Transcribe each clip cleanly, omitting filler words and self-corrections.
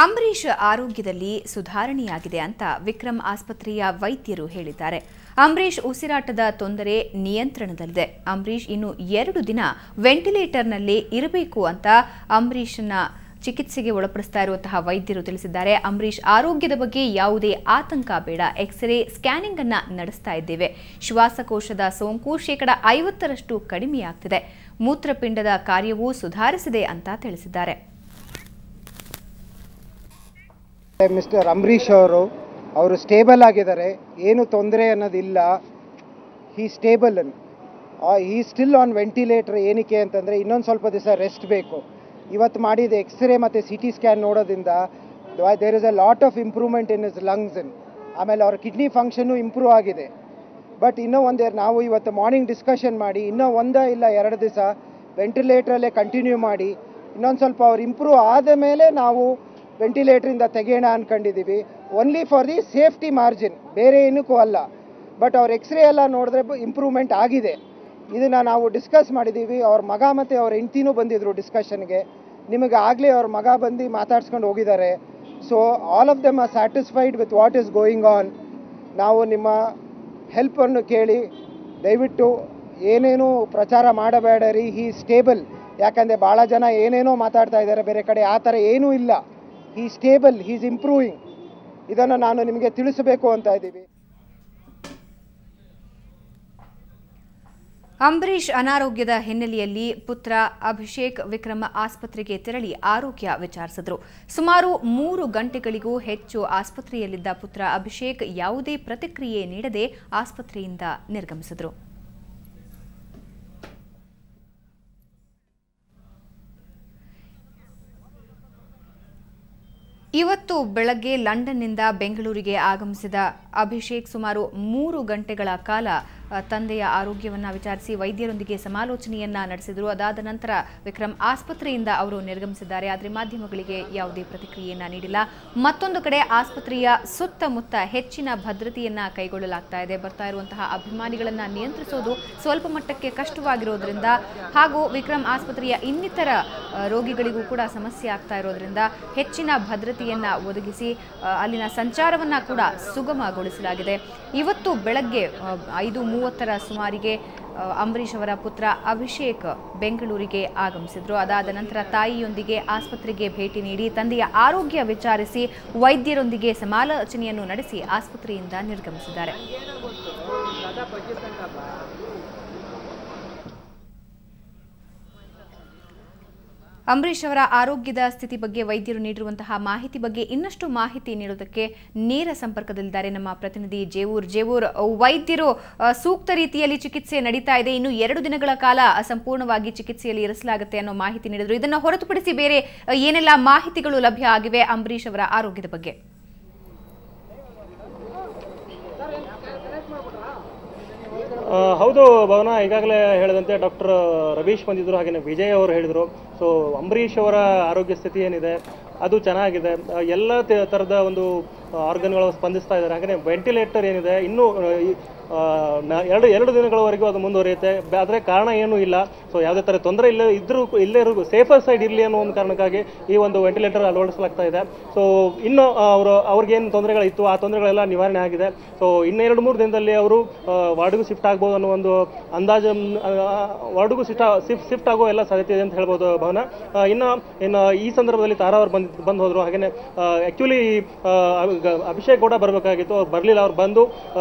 ಅಂಬರೀಶ್ ಆರೋಗ್ಯದಲ್ಲಿ ಸುಧಾರಣೆಯಾಗಿದೆ ಅಂತ ವಿಕ್ರಮ್ ಆಸ್ಪತ್ರೆಯ ವೈದ್ಯರು ಹೇಳಿದ್ದಾರೆ. ಅಂಬರೀಶ್ ಉಸಿರಾಟದ ತೊಂದರೆ ನಿಯಂತ್ರಣದಲ್ಲಿದೆ. ಅಂಬರೀಶ್ ಇನ್ನು 2 ದಿನ ವೆಂಟಿಲೇಟರ್ನಲ್ಲಿ ಇರಬೇಕು ಅಂತ ಅಂಬರೀಶ್ನ ಚಿಕಿತ್ಸೆಗೆ ಒಳಪಡಿಸ್ತಾ ಇರುವಂತಹ ವೈದ್ಯರು ತಿಳಿಸಿದ್ದಾರೆ. ಅಂಬರೀಶ್ ಆರೋಗ್ಯದ ಬಗ್ಗೆ ಯಾವುದೇ ಆತಂಕ ಬೇಡ, ಎಕ್ಸ್ರೇ ಸ್ಕ್ಯಾನಿಂಗ್ ಅನ್ನ ನಡೆಸ್ತಾ ಇದ್ದೇವೆ. ಶ್ವಾಸಕೋಶದ ಸೋಂಕು 50% ಕಡಿಮೆಯಾಗ್ತಿದೆ. ಮೂತ್ರಪಿಂಡದ ಕಾರ್ಯವೂ ಸುಧಾರಿಸಿದೆ ಅಂತ ತಿಳಿಸಿದ್ದಾರೆ. ಮಿಸ್ಟರ್ ಅಂಬರೀಶ್ ಅವರು ಸ್ಟೇಬಲ್ ಆಗಿದ್ದಾರೆ, ಏನು ತೊಂದರೆ ಅನ್ನೋದಿಲ್ಲ. He stable, he still on ventilator. ಏನಕ್ಕೆ ಅಂತಂದರೆ ಇನ್ನೊಂದು ಸ್ವಲ್ಪ ದಿವಸ ರೆಸ್ಟ್ ಬೇಕು. ಇವತ್ತು ಮಾಡಿದ ಎಕ್ಸ್ರೇ ಮತ್ತು CT ಸ್ಕ್ಯಾನ್ ನೋಡೋದ್ರಿಂದ there is a lot of improvement in is lungs. ಆಮೇಲೆ ಅವ್ರ ಕಿಡ್ನಿ ಫಂಕ್ಷನ್ನು ಇಂಪ್ರೂವ್ ಆಗಿದೆ. ಬಟ್ ಇನ್ನೂ ನಾವು ಇವತ್ತು ಮಾರ್ನಿಂಗ್ ಡಿಸ್ಕಷನ್ ಮಾಡಿ ಇನ್ನೂ 1 ಇಲ್ಲ 2 ದಿವಸ ವೆಂಟಿಲೇಟ್ರಲ್ಲೇ ಕಂಟಿನ್ಯೂ ಮಾಡಿ ಇನ್ನೊಂದು ಸ್ವಲ್ಪ ಅವ್ರು ಇಂಪ್ರೂವ್ ಆದ ಮೇಲೆ ನಾವು ವೆಂಟಿಲೇಟ್ರಿಂದ ತೆಗೆಯೋಣ ಅಂದ್ಕೊಂಡಿದ್ದೀವಿ. Only for the safety margin, ಬೇರೆ ಏನಕ್ಕೂ ಅಲ್ಲ. ಬಟ್ ಅವ್ರ ಎಕ್ಸ್ರೇ ಎಲ್ಲ ನೋಡಿದ್ರೆ ಇಂಪ್ರೂವ್ಮೆಂಟ್ ಆಗಿದೆ. ಇದನ್ನು ನಾವು ಡಿಸ್ಕಸ್ ಮಾಡಿದ್ದೀವಿ. ಅವ್ರ ಮಗ ಮತ್ತು ಅವ್ರ ಹೆಂಡ್ತಿನೂ ಬಂದಿದ್ದರು ಡಿಸ್ಕಷನ್ಗೆ. ನಿಮಗೆ ಆಗಲೇ ಅವ್ರ ಮಗ ಬಂದು ಮಾತಾಡ್ಸ್ಕೊಂಡು ಹೋಗಿದ್ದಾರೆ. So all of them are satisfied with what is going on. ನಾವು ನಿಮ್ಮ ಹೆಲ್ಪನ್ನು ಕೇಳಿ ದಯವಿಟ್ಟು ಏನೇನೂ ಪ್ರಚಾರ ಮಾಡಬೇಡರಿ. ಹೀ ಸ್ಟೇಬಲ್. ಯಾಕಂದರೆ ಭಾಳ ಜನ ಏನೇನೋ ಮಾತಾಡ್ತಾ ಇದ್ದಾರೆ ಬೇರೆ ಕಡೆ, ಆ ಥರ ಏನೂ ಇಲ್ಲ. ಹೀ ಸ್ಟೇಬಲ್, ಹೀ ಈಸ್ ಇಂಪ್ರೂವಿಂಗ್. ಇದನ್ನು ನಾನು ನಿಮಗೆ ತಿಳಿಸಬೇಕು ಅಂತ ಇದ್ದೀವಿ. ಅಂಬರೀಶ್ ಅನಾರೋಗ್ಯದ ಹಿನ್ನೆಲೆಯಲ್ಲಿ ಪುತ್ರ ಅಭಿಷೇಕ್ ವಿಕ್ರಮ್ ಆಸ್ಪತ್ರೆಗೆ ತೆರಳಿ ಆರೋಗ್ಯ ವಿಚಾರಿಸಿದರು. ಸುಮಾರು 3 ಗಂಟೆಗಳಿಗೂ ಹೆಚ್ಚು ಆಸ್ಪತ್ರೆಯಲ್ಲಿದ್ದ ಪುತ್ರ ಅಭಿಷೇಕ್ ಯಾವುದೇ ಪ್ರತಿಕ್ರಿಯೆ ನೀಡದೆ ಆಸ್ಪತ್ರೆಯಿಂದ ನಿರ್ಗಮಿಸಿದರು. ಇವತ್ತು ಬೆಳಗ್ಗೆ ಲಂಡನ್ನಿಂದ ಬೆಂಗಳೂರಿಗೆ ಆಗಮಿಸಿದ ಅಭಿಷೇಕ್ ಸುಮಾರು 3 ಗಂಟೆಗಳ ಕಾಲ ತಂದೆಯ ಆರೋಗ್ಯವನ್ನು ವಿಚಾರಿಸಿ ವೈದ್ಯರೊಂದಿಗೆ ಸಮಾಲೋಚನೆಯನ್ನ ನಡೆಸಿದರು. ಅದಾದ ನಂತರ ವಿಕ್ರಮ್ ಆಸ್ಪತ್ರೆಯಿಂದ ಅವರು ನಿರ್ಗಮಿಸಿದ್ದಾರೆ. ಆದರೆ ಮಾಧ್ಯಮಗಳಿಗೆ ಯಾವುದೇ ಪ್ರತಿಕ್ರಿಯೆಯನ್ನ ನೀಡಿಲ್ಲ. ಮತ್ತೊಂದು ಕಡೆ ಆಸ್ಪತ್ರೆಯ ಸುತ್ತಮುತ್ತ ಹೆಚ್ಚಿನ ಭದ್ರತೆಯನ್ನ ಕೈಗೊಳ್ಳಲಾಗ್ತಾ ಇದೆ. ಬರ್ತಾ ಇರುವಂತಹ ಅಭಿಮಾನಿಗಳನ್ನ ನಿಯಂತ್ರಿಸೋದು ಸ್ವಲ್ಪ ಮಟ್ಟಕ್ಕೆ ಕಷ್ಟವಾಗಿರೋದ್ರಿಂದ ಹಾಗೂ ವಿಕ್ರಮ್ ಆಸ್ಪತ್ರೆಯ ಇನ್ನಿತರ ರೋಗಿಗಳಿಗೂ ಕೂಡ ಸಮಸ್ಯೆ ಆಗ್ತಾ ಇರೋದ್ರಿಂದ ಹೆಚ್ಚಿನ ಭದ್ರತೆಯನ್ನ ಒದಗಿಸಿ ಅಲ್ಲಿನ ಸಂಚಾರವನ್ನ ಕೂಡ ಸುಗಮಗೊಳಿಸಲಾಗಿದೆ. ಇವತ್ತು ಬೆಳಗ್ಗೆ 5:30ರ ಸುಮಾರಿಗೆ ಅಂಬರೀಶ್ ಅವರ ಪುತ್ರ ಅಭಿಷೇಕ್ ಬೆಂಗಳೂರಿಗೆ ಆಗಮಿಸಿದ್ರು. ಅದಾದ ನಂತರ ತಾಯಿಯೊಂದಿಗೆ ಆಸ್ಪತ್ರೆಗೆ ಭೇಟಿ ನೀಡಿ ತಂದೆಯ ಆರೋಗ್ಯ ವಿಚಾರಿಸಿ ವೈದ್ಯರೊಂದಿಗೆ ಸಮಾಲೋಚನೆಯನ್ನು ನಡೆಸಿ ಆಸ್ಪತ್ರೆಯಿಂದ ನಿರ್ಗಮಿಸಿದ್ದಾರೆ. ಅಂಬರೀಶ್ ಅವರ ಆರೋಗ್ಯದ ಸ್ಥಿತಿ ಬಗ್ಗೆ ವೈದ್ಯರು ನೀಡಿರುವಂತಹ ಮಾಹಿತಿ ಬಗ್ಗೆ ಇನ್ನಷ್ಟು ಮಾಹಿತಿ ನೀಡುವುದಕ್ಕೆ ನೇರ ಸಂಪರ್ಕದಲ್ಲಿದ್ದಾರೆ ನಮ್ಮ ಪ್ರತಿನಿಧಿ ಜೇವೂರ್. ವೈದ್ಯರು ಸೂಕ್ತ ರೀತಿಯಲ್ಲಿ ಚಿಕಿತ್ಸೆ ನಡೀತಾ ಇದೆ, ಇನ್ನು 2 ದಿನಗಳ ಕಾಲ ಸಂಪೂರ್ಣವಾಗಿ ಚಿಕಿತ್ಸೆಯಲ್ಲಿ ಇರಿಸಲಾಗುತ್ತೆ ಅನ್ನೋ ಮಾಹಿತಿ ನೀಡಿದ್ರು. ಇದನ್ನು ಹೊರತುಪಡಿಸಿ ಬೇರೆ ಏನೆಲ್ಲ ಮಾಹಿತಿಗಳು ಲಭ್ಯ ಆಗಿವೆ ಅಂಬರೀಶ್ ಅವರ ಆರೋಗ್ಯದ ಬಗ್ಗೆ? ಹೌದು ಭವನ, ಈಗಾಗಲೇ ಹೇಳಿದಂತೆ ಡಾಕ್ಟರ್ ರವೀಶ್ ಬಂದಿದ್ದರು, ಹಾಗೆಯೇ ವಿಜಯ್ ಅವರು ಹೇಳಿದರು. ಸೊ ಅಂಬರೀಶ್ ಅವರ ಆರೋಗ್ಯ ಸ್ಥಿತಿ ಏನಿದೆ ಅದು ಚೆನ್ನಾಗಿದೆ. ಎಲ್ಲ ಥರದ ಒಂದು ಆರ್ಗನ್ಗಳು ಸ್ಪಂದಿಸ್ತಾ ಇದ್ದಾರೆ. ಹಾಗೆಯೇ ವೆಂಟಿಲೇಟರ್ ಏನಿದೆ ಇನ್ನೂ 2 ದಿನಗಳವರೆಗೂ ಅದು ಮುಂದುವರಿಯುತ್ತೆ. ಆದರೆ ಕಾರಣ ಏನೂ ಇಲ್ಲ. ಸೊ ಯಾವುದೇ ಥರ ತೊಂದರೆ ಇಲ್ಲೇ ಸೇಫರ್ ಸೈಡ್ ಇರಲಿ ಅನ್ನೋ ಒಂದು ಕಾರಣಕ್ಕಾಗಿ ಈ ಒಂದು ವೆಂಟಿಲೇಟರ್ ಅಳವಡಿಸಲಾಗ್ತಾ ಇದೆ. ಸೊ ಇನ್ನು ಅವ್ರಿಗೇನು ತೊಂದರೆಗಳಿತ್ತು ಆ ತೊಂದರೆಗಳೆಲ್ಲ ನಿವಾರಣೆ ಆಗಿದೆ. ಸೊ ಇನ್ನು 2-3 ದಿನದಲ್ಲಿ ಅವರು ವಾರ್ಡ್ಗೂ ಶಿಫ್ಟ್ ಆಗ್ಬೋದು ಅನ್ನೋ ಒಂದು ಅಂದಾಜು, ವಾರ್ಡ್ಗೂ ಶಿಫ್ಟ್ ಆಗೋ ಎಲ್ಲ ಸಾಧ್ಯತೆ ಇದೆ ಅಂತ ಹೇಳ್ಬೋದು ಭವನ. ಇನ್ನು ಈ ಸಂದರ್ಭದಲ್ಲಿ ತಾರಾ ಅವರು ಬಂದು ಹೋದರು. ಹಾಗೆಯೇ ಆ್ಯಕ್ಚುಲಿ ಅಭಿಷೇಕ್ ಕೂಡ ಬರಬೇಕಾಗಿತ್ತು, ಅವ್ರು ಬರಲಿಲ್ಲ. ಅವ್ರು ಬಂದು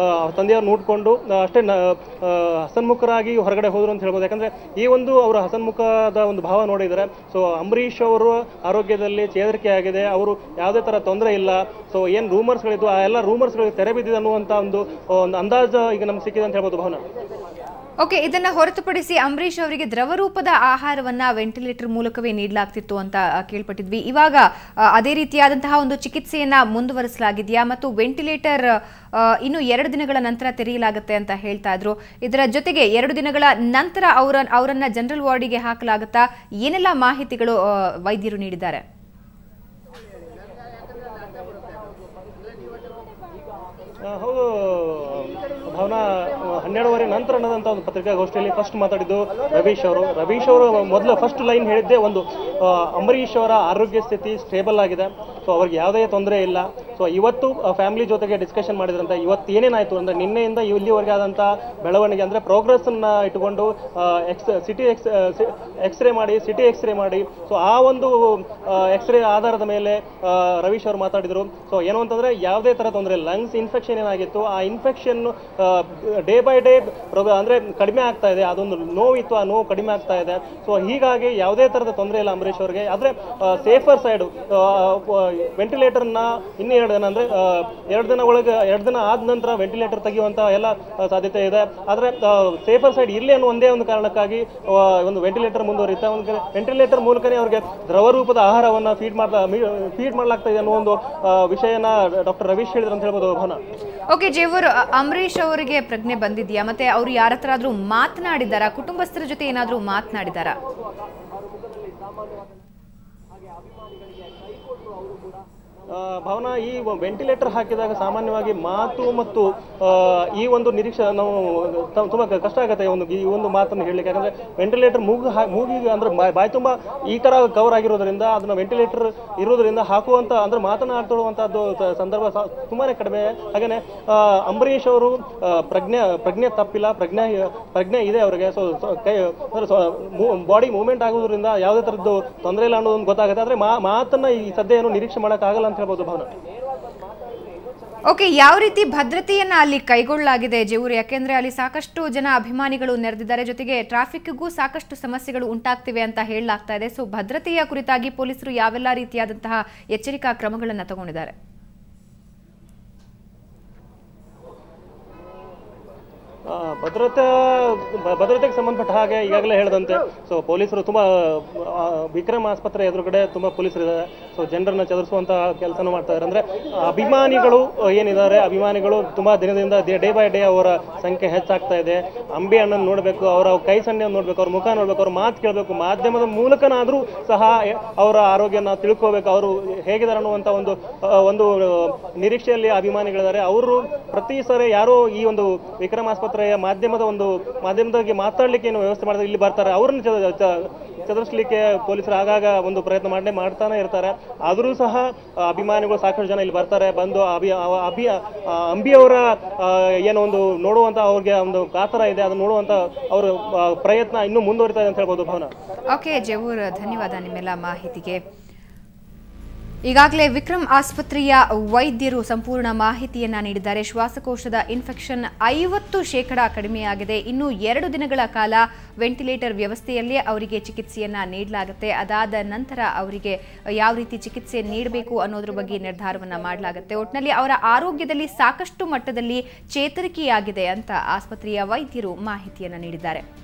ತಂದೆಯವ್ರು ನೋಡ್ಕೊಂಡು ಅಷ್ಟೇ ಹಸನ್ಮುಖರಾಗಿ ಹೊರಗಡೆ ಹೋದ್ರು ಅಂತ ಹೇಳ್ಬೋದು. ಯಾಕಂದ್ರೆ ಈ ಒಂದು ಅವರ ಹಸನ್ಮುಖದ ಒಂದು ಭಾವ ನೋಡಿದರೆ ಸೊ ಅಂಬರೀಶ್ ಅವರು ಆರೋಗ್ಯದಲ್ಲಿ ಚೇತರಿಕೆ ಆಗಿದೆ, ಅವರು ಯಾವುದೇ ತರ ತೊಂದರೆ ಇಲ್ಲ. ಸೊ ಏನು ರೂಮರ್ಸ್ಗಳಿತ್ತು ಆ ಎಲ್ಲ ರೂಮರ್ಸ್ಗಳಿಗೆ ತೆರೆ ಬಿದ್ದಿದೆ ಅನ್ನುವಂಥ ಒಂದು ಅಂದಾಜು ಈಗ ನಮ್ಗೆ ಸಿಕ್ಕಿದೆ ಅಂತ ಹೇಳ್ಬೋದು ಭವನ. ಓಕೆ, ಇದನ್ನ ಹೊರತುಪಡಿಸಿ ಅಂಬರೀಶ್ ಅವರಿಗೆ ದ್ರವರೂಪದ ಆಹಾರವನ್ನ ವೆಂಟಿಲೇಟರ್ ಮೂಲಕವೇ ನೀಡಲಾಗ್ತಿತ್ತು ಅಂತ ಕೇಳ್ಪಟ್ಟಿದ್ವಿ. ಇವಾಗ ಅದೇ ರೀತಿಯಾದಂತಹ ಒಂದು ಚಿಕಿತ್ಸೆಯನ್ನ ಮುಂದುವರಿಸಲಾಗಿದೆಯಾ ಮತ್ತು ವೆಂಟಿಲೇಟರ್ ಇನ್ನು 2 ದಿನಗಳ ನಂತರ ತೆರೆಯಲಾಗುತ್ತೆ ಅಂತ ಹೇಳ್ತಾ ಇದ್ರು. ಇದರ ಜೊತೆಗೆ 2 ದಿನಗಳ ನಂತರ ಅವರನ್ನ ಜನರಲ್ ವಾರ್ಡಿಗೆ ಹಾಕಲಾಗುತ್ತಾ? ಏನೆಲ್ಲ ಮಾಹಿತಿಗಳು ವೈದ್ಯರು ನೀಡಿದ್ದಾರೆ? ಹೌದು ಭಾವನಾ, 12:30 ನಂತರ ನಡೆದಂಥ ಒಂದು ಪತ್ರಿಕಾಗೋಷ್ಠಿಯಲ್ಲಿ ಫಸ್ಟ್ ಮಾತಾಡಿದ್ದು ರವೀಶ್ ಅವರು ಮೊದಲು ಫಸ್ಟ್ ಲೈನ್ ಹೇಳಿದ್ದೆ ಒಂದು ಅಂಬರೀಶ್ ಅವರ ಆರೋಗ್ಯ ಸ್ಥಿತಿ ಸ್ಟೇಬಲ್ ಆಗಿದೆ. ಸೊ ಅವ್ರಿಗೆ ಯಾವುದೇ ತೊಂದರೆ ಇಲ್ಲ. ಸೊ ಇವತ್ತು ಫ್ಯಾಮಿಲಿ ಜೊತೆಗೆ ಡಿಸ್ಕಷನ್ ಮಾಡಿದ್ರಂತೆ. ಇವತ್ತು ಏನೇನಾಯಿತು ಅಂದರೆ ನಿನ್ನೆಯಿಂದ ಇಲ್ಲಿವರೆಗೆ ಆದಂಥ ಬೆಳವಣಿಗೆ ಅಂದರೆ ಪ್ರೋಗ್ರೆಸ್ಸನ್ನು ಇಟ್ಟುಕೊಂಡು ಎಕ್ಸ್ರೇ ಮಾಡಿ ಸೊ ಆ ಒಂದು ಎಕ್ಸ್ರೇ ಆಧಾರದ ಮೇಲೆ ರವೀಶ್ ಅವರು ಮಾತಾಡಿದರು. ಸೊ ಏನು ಅಂತಂದರೆ ಯಾವುದೇ ಥರ ತೊಂದರೆ ಇಲ್ಲ. ಲಂಗ್ಸ್ ಇನ್ಫೆಕ್ಷನ್ ಏನಾಗಿತ್ತು ಆ ಇನ್ಫೆಕ್ಷನ್ ಡೇ ಬೈ ಡೇ ಅಂದರೆ ಕಡಿಮೆ ಆಗ್ತಾ ಇದೆ. ಅದೊಂದು ನೋವಿತ್ತು, ಆ ನೋವು ಕಡಿಮೆ ಆಗ್ತಾ ಇದೆ. ಸೊ ಹೀಗಾಗಿ ಯಾವುದೇ ಥರದ ತೊಂದರೆ ಇಲ್ಲ ಅಂಬರೀಶ್ ಅವರಿಗೆ. ಆದರೆ ಸೇಫರ್ ಸೈಡು ವೆಂಟಿಲೇಟರ್ನ ಇನ್ನೂ 2 ದಿನ ಅಂದರೆ 2 ದಿನ ಆದ ನಂತರ ವೆಂಟಿಲೇಟರ್ ತೆಗೆಯುವಂಥ ಎಲ್ಲ ಸಾಧ್ಯತೆ ಇದೆ. ಆದರೆ ಸೇಫರ್ ಸೈಡ್ ಇರಲಿ ಅನ್ನೋ ಒಂದೇ ಒಂದು ಕಾರಣಕ್ಕಾಗಿ ಒಂದು ವೆಂಟಿಲೇಟರ್ ಮುಂದುವರಿಯುತ್ತೆ. ಒಂದು ವೆಂಟಿಲೇಟರ್ ಮೂಲಕನೇ ಅವರಿಗೆ ದ್ರವ ರೂಪದ ಆಹಾರವನ್ನು ಫೀಡ್ ಮಾಡಲಾಗ್ತಾ ಇದೆ ಅನ್ನೋ ಒಂದು ವಿಷಯನ ಡಾಕ್ಟರ್ ರವೀಶ್ ಹೇಳಿದ್ರು ಅಂತ ಹೇಳ್ಬೋದು. ಭಾವನಾ, ಓಕೆ ಜೇವೂರ್, ಅಂಬರೀಶ್ ಅವರಿಗೆ ಪ್ರಜ್ಞೆ ಬಂದಿದೆಯಾ? ಮತ್ತೆ ಅವರು ಯಾರ ಹತ್ರ ಆದ್ರೂ ಮಾತನಾಡಿದಾರಾ? ಕುಟುಂಬಸ್ಥರ ಜೊತೆ ಏನಾದ್ರೂ ಮಾತನಾಡಿದಾರಾ? ಭಾವನಾ, ಈ ವೆಂಟಿಲೇಟರ್ ಹಾಕಿದಾಗ ಸಾಮಾನ್ಯವಾಗಿ ಮಾತು ಮತ್ತು ಈ ಒಂದು ನಿರೀಕ್ಷೆ ನಾವು ತುಂಬ ಕಷ್ಟ ಆಗುತ್ತೆ ಈ ಒಂದು ಮಾತನ್ನು ಹೇಳಲಿಕ್ಕೆ. ಯಾಕಂದರೆ ವೆಂಟಿಲೇಟರ್ ಮೂಗಿಗೆ ಅಂದರೆ ಬಾಯಿ ತುಂಬ ಈ ಥರ ಕವರ್ ಆಗಿರೋದ್ರಿಂದ ಅದನ್ನು ವೆಂಟಿಲೇಟರ್ ಇರೋದ್ರಿಂದ ಹಾಕುವಂಥ ಅಂದರೆ ಮಾತನಾಡ್ತಿರುವಂಥದ್ದು ಸಂದರ್ಭ ತುಂಬಾ ಕಡಿಮೆ. ಹಾಗೆಯೇ ಅಂಬರೀಶ್ ಅವರು ಪ್ರಜ್ಞೆ ತಪ್ಪಿಲ್ಲ, ಪ್ರಜ್ಞೆ ಇದೆ ಅವರಿಗೆ. ಸೊ ಕೈ ಬಾಡಿ ಮೂವ್ಮೆಂಟ್ ಆಗೋದ್ರಿಂದ ಯಾವುದೇ ಥರದ್ದು ತೊಂದರೆ ಇಲ್ಲ ಅನ್ನೋದೊಂದು ಗೊತ್ತಾಗುತ್ತೆ. ಆದರೆ ಮಾತನ್ನು ಈ ಸದ್ಯ ಏನು ನಿರೀಕ್ಷೆ ಮಾಡೋಕ್ಕಾಗಲ್ಲ ಅಂತ ಹೇಳ್ಬೋದು. ಭಾವನಾ, ಓಕೆ, ಯಾವ ರೀತಿ ಭದ್ರತೆಯನ್ನ ಅಲ್ಲಿ ಕೈಗೊಳ್ಳಲಾಗಿದೆ ಜೇವೂರ್? ಯಾಕೆಂದ್ರೆ ಅಲ್ಲಿ ಸಾಕಷ್ಟು ಜನ ಅಭಿಮಾನಿಗಳು ನೆರೆದಿದ್ದಾರೆ, ಜೊತೆಗೆ ಟ್ರಾಫಿಕ್ಗೂ ಸಾಕಷ್ಟು ಸಮಸ್ಯೆಗಳು ಉಂಟಾಗ್ತಿವೆ ಅಂತ ಹೇಳಲಾಗ್ತಾ ಇದೆ. ಸೊ ಭದ್ರತೆಯ ಕುರಿತಾಗಿ ಪೊಲೀಸರು ಯಾವೆಲ್ಲ ರೀತಿಯಾದಂತಹ ಎಚ್ಚರಿಕಾ ಕ್ರಮಗಳನ್ನು ತಗೊಂಡಿದ್ದಾರೆ? ಭದ್ರತೆಗೆ ಸಂಬಂಧಪಟ್ಟ ಹಾಗೆ ಈಗಾಗಲೇ ಹೇಳಿದಂತೆ ಸೊ ಪೊಲೀಸರು ತುಂಬ ವಿಕ್ರಮ್ ಆಸ್ಪತ್ರೆ ಎದುರುಗಡೆ ತುಂಬ ಪೊಲೀಸರಿದ್ದಾರೆ. ಸೊ ಜನರನ್ನ ಚದುರಿಸುವಂಥ ಕೆಲಸನೂ ಮಾಡ್ತಾ ಇದ್ದಾರೆ. ಅಂದರೆ ಅಭಿಮಾನಿಗಳು ಏನಿದ್ದಾರೆ, ಅಭಿಮಾನಿಗಳು ತುಂಬ ದಿನದಿಂದ ಡೇ ಬೈ ಡೇ ಅವರ ಸಂಖ್ಯೆ ಹೆಚ್ಚಾಗ್ತಾ ಇದೆ. ಅಂಬಿ ಅಣ್ಣನ ನೋಡಬೇಕು, ಅವರ ಕೈ ಸನ್ನೆಯನ್ನು ನೋಡಬೇಕು, ಅವ್ರ ಮುಖ ನೋಡಬೇಕು, ಅವ್ರ ಮಾತು ಕೇಳಬೇಕು, ಮಾಧ್ಯಮದ ಮೂಲಕನಾದರೂ ಸಹ ಅವರ ಆರೋಗ್ಯನ ತಿಳ್ಕೋಬೇಕು, ಅವರು ಹೇಗಿದ್ದಾರೆ ಅನ್ನುವಂಥ ಒಂದು ನಿರೀಕ್ಷೆಯಲ್ಲಿ ಅಭಿಮಾನಿಗಳಿದ್ದಾರೆ. ಅವರು ಪ್ರತಿ ಸರಿ ಯಾರೋ ಈ ಒಂದು ವಿಕ್ರಮ್ ಆಸ್ಪತ್ರೆ ಮಾಧ್ಯಮದವರಿಗೆ ಮಾತಾಡ್ಲಿಕ್ಕೆ ಏನು ವ್ಯವಸ್ಥೆ ಮಾಡಿದ್ರೆ ಇಲ್ಲಿ ಬರ್ತಾರೆ, ಅವ್ರನ್ನ ಚದುರಿಸಲಿಕ್ಕೆ ಪೊಲೀಸರು ಆಗಾಗ ಒಂದು ಪ್ರಯತ್ನ ಮಾಡ್ತಾನೆ ಇರ್ತಾರೆ. ಆದರೂ ಸಹ ಅಭಿಮಾನಿಗಳು ಸಾಕಷ್ಟು ಜನ ಇಲ್ಲಿ ಬರ್ತಾರೆ. ಬಂದು ಅಂಬಿಯವರ ಏನೋ ಒಂದು ನೋಡುವಂತ ಅವ್ರಿಗೆ ಒಂದು ಕಾತರ ಇದೆ, ಅದನ್ನು ನೋಡುವಂತ ಅವರ ಪ್ರಯತ್ನ ಇನ್ನೂ ಮುಂದುವರಿತಾ ಇದೆ ಅಂತ ಹೇಳ್ಬೋದು. ಭಾವನಾ, ಓಕೆ ಜೇವೂರ್, ಧನ್ಯವಾದ ನಿಮ್ಮೆಲ್ಲ ಮಾಹಿತಿಗೆ. ಈಗಾಗಲೇ ವಿಕ್ರಮ್ ಆಸ್ಪತ್ರೆಯ ವೈದ್ಯರು ಸಂಪೂರ್ಣ ಮಾಹಿತಿಯನ್ನ ನೀಡಿದ್ದಾರೆ. ಶ್ವಾಸಕೋಶದ ಇನ್ಫೆಕ್ಷನ್ 50% ಕಡಿಮೆಯಾಗಿದೆ. ಇನ್ನು 2 ದಿನಗಳ ಕಾಲ ವೆಂಟಿಲೇಟರ್ ವ್ಯವಸ್ಥೆಯಲ್ಲೇ ಅವರಿಗೆ ಚಿಕಿತ್ಸೆಯನ್ನ ನೀಡಲಾಗುತ್ತೆ. ಅದಾದ ನಂತರ ಅವರಿಗೆ ಯಾವ ರೀತಿ ಚಿಕಿತ್ಸೆ ನೀಡಬೇಕು ಅನ್ನೋದ್ರ ಬಗ್ಗೆ ನಿರ್ಧಾರವನ್ನ ಮಾಡಲಾಗುತ್ತೆ. ಒಟ್ಟಿನಲ್ಲಿ ಅವರ ಆರೋಗ್ಯದಲ್ಲಿ ಸಾಕಷ್ಟು ಮಟ್ಟದಲ್ಲಿ ಚೇತರಿಕೆಯಾಗಿದೆ ಅಂತ ಆಸ್ಪತ್ರೆಯ ವೈದ್ಯರು ಮಾಹಿತಿಯನ್ನ ನೀಡಿದ್ದಾರೆ.